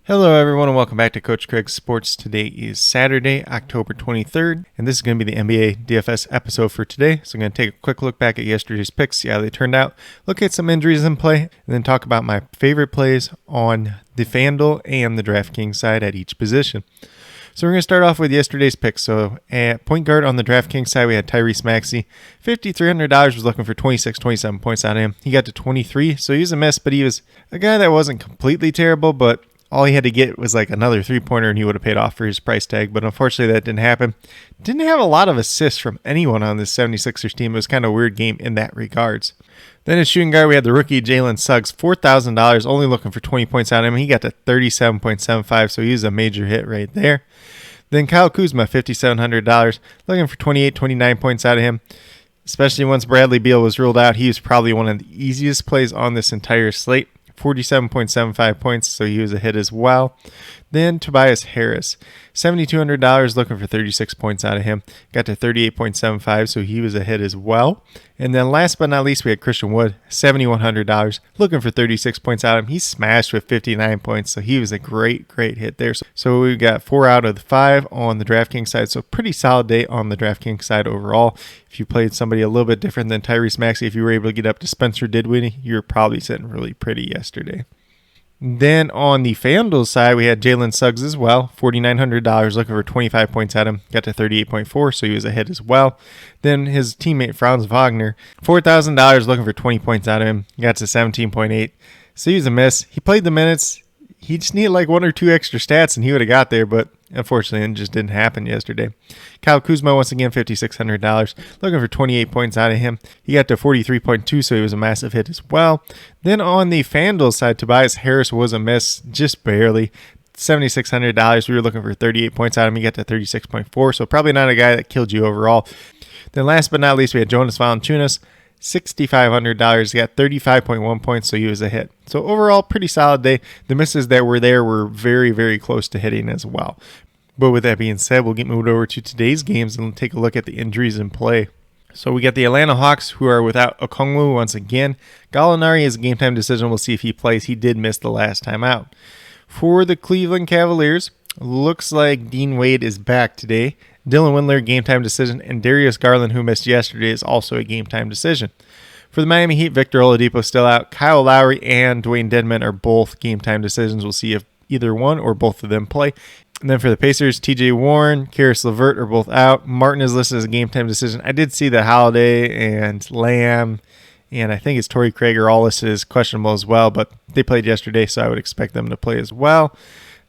Hello everyone and welcome back to Coach Craig's Sports. Today is Saturday, October 23rd, and this is going to be the NBA DFS episode for today. So I'm going to take a quick look back at yesterday's picks, see how they turned out, look at some injuries in play, and then talk about my favorite plays on the FanDuel and the DraftKings side at each position. So we're going to start off with yesterday's picks. So at point guard on the DraftKings side, we had Tyrese Maxey. $5,300 was looking for 27 points out of him. He got to 23, so he was a miss, but he was a guy that wasn't completely terrible, but all he had to get was like another three-pointer and he would have paid off for his price tag. But unfortunately, that didn't happen. Didn't have a lot of assists from anyone on this 76ers team. It was kind of a weird game in that regards. Then at shooting guard, we had the rookie Jalen Suggs, $4,000, only looking for 20 points out of him. He got to 37.75, so he was a major hit right there. Then Kyle Kuzma, $5,700, looking for 29 points out of him. Especially once Bradley Beal was ruled out, he was probably one of the easiest plays on this entire slate. 47.75 points, so he was a hit as well. Then Tobias Harris, $7,200, looking for 36 points out of him. Got to 38.75, so he was a hit as well. And then last but not least, we had Christian Wood, $7,100, looking for 36 points out of him. He smashed with 59 points, so he was a great hit there. So we got 4 out of the 5 on the DraftKings side, so pretty solid day on the DraftKings side overall. If you played somebody a little bit different than Tyrese Maxey, if you were able to get up to Spencer Dinwiddie, you're probably sitting really pretty yesterday. Then on the FanDuel side, we had Jalen Suggs as well, $4,900, looking for 25 points at him. Got to 38.4, so he was a hit as well. Then his teammate Franz Wagner, $4,000, looking for 20 points out of him. Got to 17.8, so he was a miss. He played the minutes. He just needed like 1 or 2 extra stats, and he would have got there, but unfortunately, it just didn't happen yesterday. Kyle Kuzma, once again, $5,600, looking for 28 points out of him. He got to 43.2, so he was a massive hit as well. Then on the FanDuel side, Tobias Harris was a miss, just barely. $7,600, we were looking for 38 points out of him. He got to 36.4, so probably not a guy that killed you overall. Then last but not least, we had Jonas Valanciunas, $6,500, got 35.1 points, so he was a hit. So overall, pretty solid day. The misses that were there were very close to hitting as well. But with that being said, we'll get moved over to today's games and take a look at the injuries in play. So we got the Atlanta Hawks, who are without Okongwu once again. Gallinari is a game time decision. We'll see if he plays. He did miss the last time out. For the Cleveland Cavaliers, looks like Dean Wade is back today. Dylan Windler, game time decision, and Darius Garland, who missed yesterday, is also a game time decision. For the Miami Heat, Victor Oladipo still out. Kyle Lowry and Dwayne Dedmon are both game time decisions. We'll see if either one or both of them play. And then for the Pacers, TJ Warren, Karis LeVert are both out. Martin is listed as a game time decision. I did see that Holiday and Lamb, and I think it's Torrey Craig are all listed as questionable as well, but they played yesterday, so I would expect them to play as well.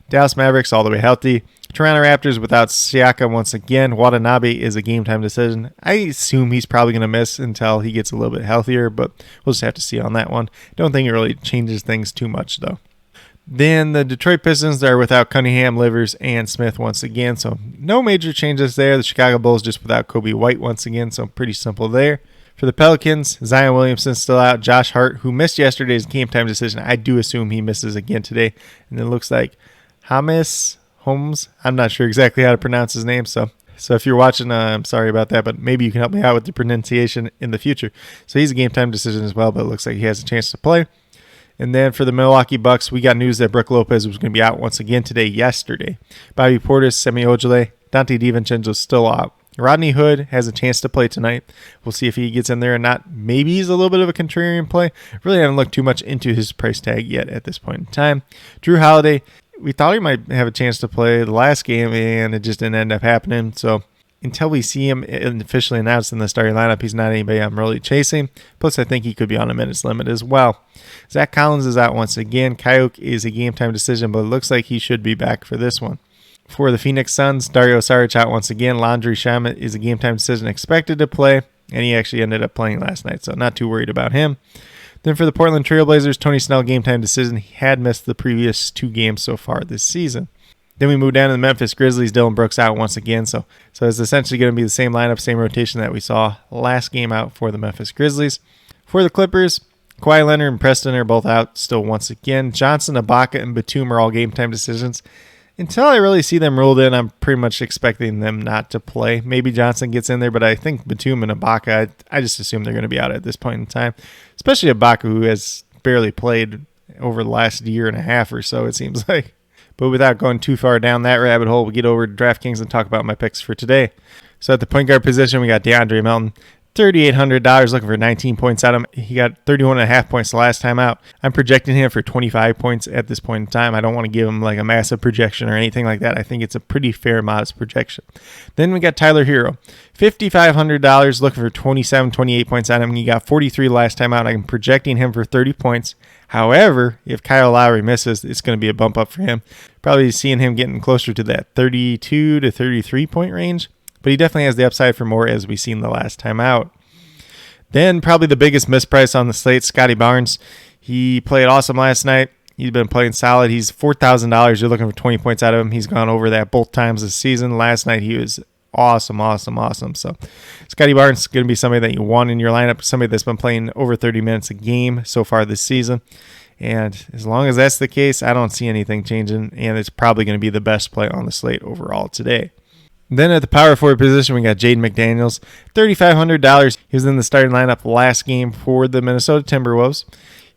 Dallas Mavericks all the way healthy. Toronto Raptors without Siakam once again. Watanabe is a game time decision. I assume he's probably going to miss until he gets a little bit healthier, but we'll just have to see on that one. Don't think it really changes things too much, though. Then the Detroit Pistons are without Cunningham, Livers, and Smith once again, so no major changes there. The Chicago Bulls just without Kobe White once again, so pretty simple there. For the Pelicans, Zion Williamson still out. Josh Hart, who missed yesterday's game time decision, I do assume he misses again today. And it looks like James Holmes, I'm not sure exactly how to pronounce his name, so if you're watching, I'm sorry about that, but maybe you can help me out with the pronunciation in the future. So he's a game time decision as well, but it looks like he has a chance to play. And then for the Milwaukee Bucks, we got news that Brook Lopez was going to be out once again yesterday. Bobby Portis, Semi Ojeleye, Dante DiVincenzo still out. Rodney Hood has a chance to play tonight. We'll see if he gets in there or not. Maybe he's a little bit of a contrarian play. Really haven't looked too much into his price tag yet at this point in time. Drew Holiday, we thought he might have a chance to play the last game, and it just didn't end up happening. So until we see him officially announced in the starting lineup, he's not anybody I'm really chasing. Plus, I think he could be on a minutes limit as well. Zach Collins is out once again. Kayuk is a game time decision, but it looks like he should be back for this one. For the Phoenix Suns, Dario Saric out once again. Landry Shamet is a game time decision expected to play, and he actually ended up playing last night, so not too worried about him. Then for the Portland Trail Blazers, Tony Snell game time decision. He had missed the previous 2 games so far this season. Then we move down to the Memphis Grizzlies. Dylan Brooks out once again, so it's essentially going to be the same lineup, same rotation that we saw last game out for the Memphis Grizzlies. For the Clippers, Kawhi Leonard and Preston are both out still once again. Johnson, Ibaka, and Batum are all game time decisions. Until I really see them ruled in, I'm pretty much expecting them not to play. Maybe Johnson gets in there, but I think Batum and Ibaka, I just assume they're going to be out at this point in time. Especially Ibaka, who has barely played over the last year and a half or so, it seems like. But without going too far down that rabbit hole, we get over to DraftKings and talk about my picks for today. So at the point guard position, we got DeAndre Melton, $3,800, looking for 19 points out of him. He got 31.5 points the last time out. I'm projecting him for 25 points at this point in time. I don't want to give him like a massive projection or anything like that. I think it's a pretty fair, modest projection. Then we got Tyler Hero, $5,500, looking for 27, 28 points out of him. He got 43 last time out. I'm projecting him for 30 points. However, if Kyle Lowry misses, it's going to be a bump up for him. Probably seeing him getting closer to that 32 to 33 point range. But he definitely has the upside for more, as we seen the last time out. Then probably the biggest misprice on the slate, Scotty Barnes. He played awesome last night. He's been playing solid. He's $4,000. You're looking for 20 points out of him. He's gone over that both times this season. Last night he was awesome. So Scotty Barnes is going to be somebody that you want in your lineup, somebody that's been playing over 30 minutes a game so far this season. And as long as that's the case, I don't see anything changing, and it's probably going to be the best play on the slate overall today. Then at the power forward position, we got Jaden McDaniels, $3,500. He was in the starting lineup last game for the Minnesota Timberwolves.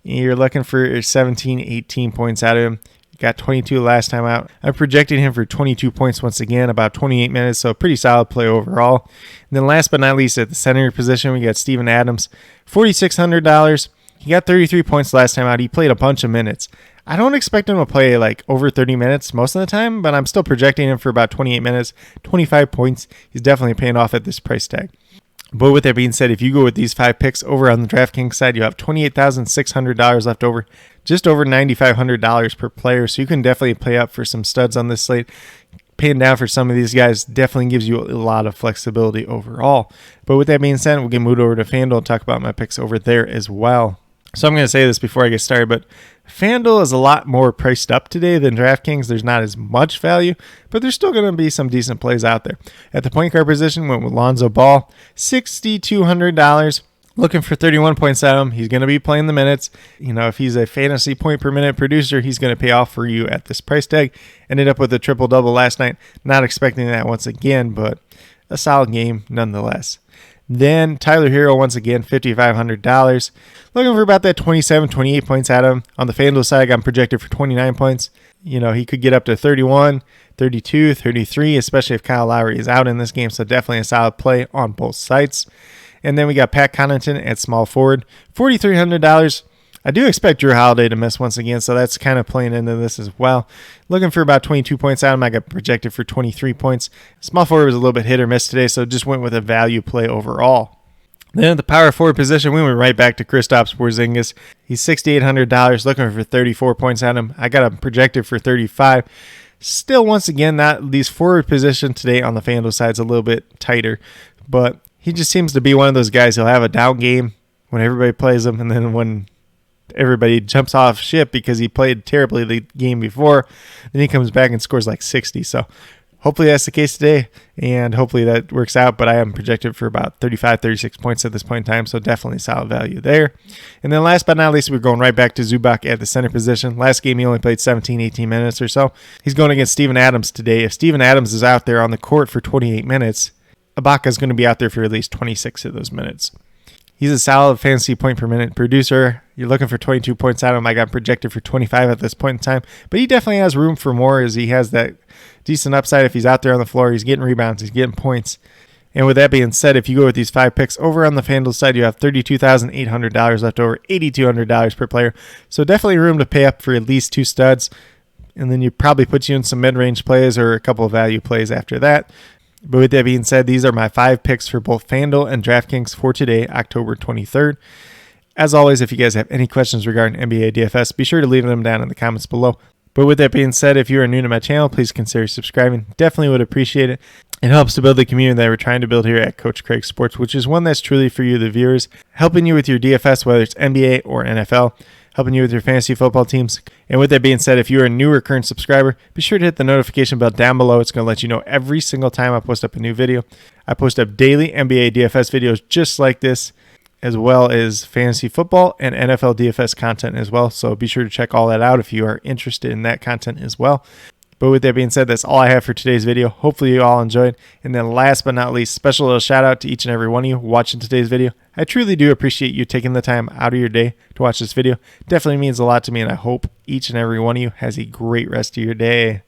You're looking for 17, 18 points out of him. Got 22 last time out. I'm projecting him for 22 points once again, about 28 minutes, so pretty solid play overall. And then last but not least, at the center position, we got Steven Adams, $4,600. He got 33 points last time out. He played a bunch of minutes. I don't expect him to play like over 30 minutes most of the time, but I'm still projecting him for about 28 minutes, 25 points. He's definitely paying off at this price tag. But with that being said, if you go with these 5 picks over on the DraftKings side, you have $28,600 left over, just over $9,500 per player. So you can definitely pay up for some studs on this slate. Paying down for some of these guys definitely gives you a lot of flexibility overall. But with that being said, we'll get moved over to FanDuel and talk about my picks over there as well. So I'm going to say this before I get started, but FanDuel is a lot more priced up today than DraftKings. There's not as much value, but there's still going to be some decent plays out there. At the point guard position, went with Lonzo Ball, $6,200. Looking for 31 points out of him. He's going to be playing the minutes. You know, if he's a fantasy point per minute producer, he's going to pay off for you at this price tag. Ended up with a triple-double last night. Not expecting that once again, but a solid game nonetheless. Then Tyler Hero, once again, $5,500. Looking for about that 27, 28 points out of him. On the FanDuel side, I'm projected for 29 points. You know, he could get up to 31, 32, 33, especially if Kyle Lowry is out in this game. So definitely a solid play on both sides. And then we got Pat Connaughton at small forward, $4,300. I do expect Drew Holiday to miss once again, so that's kind of playing into this as well. Looking for about 22 points out of him. I got projected for 23 points. Small forward was a little bit hit or miss today, so just went with a value play overall. Then at the power forward position, we went right back to Kristaps Porzingis. He's $6,800, looking for 34 points out of him. I got him projected for 35. Still, once again, these forward position today on the FanDuel side is a little bit tighter, but he just seems to be one of those guys who'll have a down game when everybody plays him, and then when everybody jumps off ship because he played terribly the game before, then he comes back and scores like 60. So hopefully that's the case today, and hopefully that works out. But I am projected for about 35, 36 points at this point in time, so definitely solid value there. And then last but not least, we're going right back to Zubac at the center position. Last game, he only played 17, 18 minutes or so. He's going against Steven Adams today. If Steven Adams is out there on the court for 28 minutes, Ibaka is going to be out there for at least 26 of those minutes. He's a solid fantasy point per minute producer. You're looking for 22 points out of him. I got projected for 25 at this point in time, but he definitely has room for more as he has that decent upside. If he's out there on the floor, he's getting rebounds, he's getting points. And with that being said, if you go with these 5 picks over on the FanDuel side, you have $32,800 left over, $8,200 per player. So definitely room to pay up for at least 2 studs. And then you probably put you in some mid-range plays or a couple of value plays after that. But with that being said, these are my 5 picks for both FanDuel and DraftKings for today, October 23rd. As always, if you guys have any questions regarding NBA DFS, be sure to leave them down in the comments below. But with that being said, if you are new to my channel, please consider subscribing. Definitely would appreciate it. It helps to build the community that we're trying to build here at Coach Craig Sports, which is one that's truly for you, the viewers, helping you with your DFS, whether it's NBA or NFL, helping you with your fantasy football teams. And with that being said, if you're a new or current subscriber, be sure to hit the notification bell down below. It's going to let you know every single time I post up a new video. I post up daily NBA DFS videos just like this, as well as fantasy football and NFL DFS content as well. So be sure to check all that out if you are interested in that content as well. But with that being said, that's all I have for today's video. Hopefully you all enjoyed. And then last but not least, special little shout out to each and every one of you watching today's video. I truly do appreciate you taking the time out of your day to watch this video. Definitely means a lot to me, and I hope each and every one of you has a great rest of your day.